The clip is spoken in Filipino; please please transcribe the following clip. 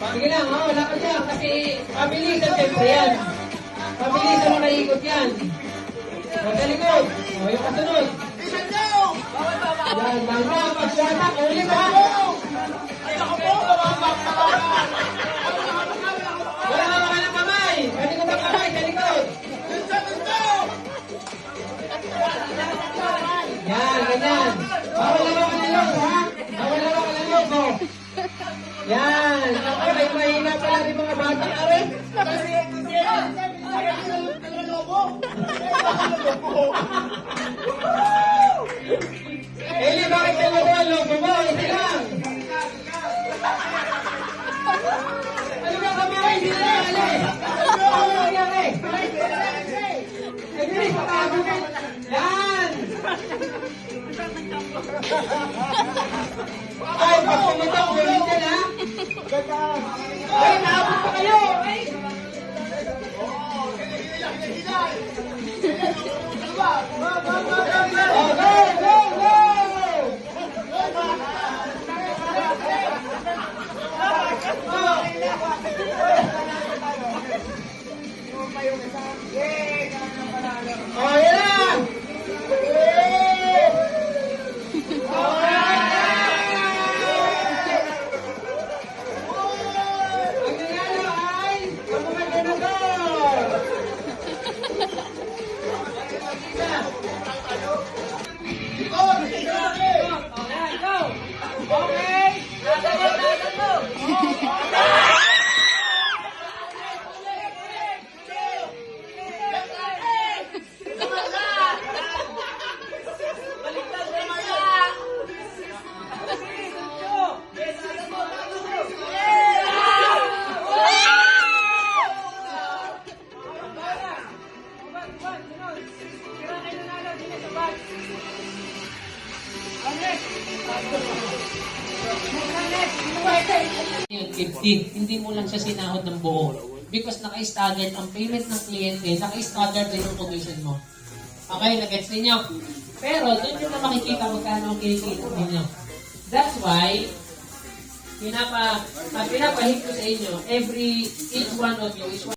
Sige lang, ha? Wala ka dyan. Kasi pabilisan siyempre yan. Pabilisan mo naikot yan. O, sa likod. O, yung kasunod. Yan, bangga. Pagsatak. Ulit ha. Wala ka ka ng kamay. Pwede ko ba kamay? Sa likod. Yan, ganyan. Bawal lang ako ng loob, ha? Bawal lang ako ng loob, o. Yan. Ako, may mahina pala yung mga bata. Are? Eli, bakit ka nagawa ang lobo mo? Hindi lang. Ano ba kamay? Hindi na lang, Ali. Ano nangyari? Eli, patago ka. Yan. Ay, pag pumunta, ulit yan, ha? Ay, naabot pa kayo! Oh, go, go, go! Oh, yan lang! Yung 50, hindi mo lang siya sinahod ng buo. Because naka-staggered ang payment ng kliyente, naka-staggered din yung commission mo. Okay, nag-gets ninyo? Pero doon nyo na makikita magkano ang kinikita ninyo. That's why, pinapahit ko sa inyo, each one of you is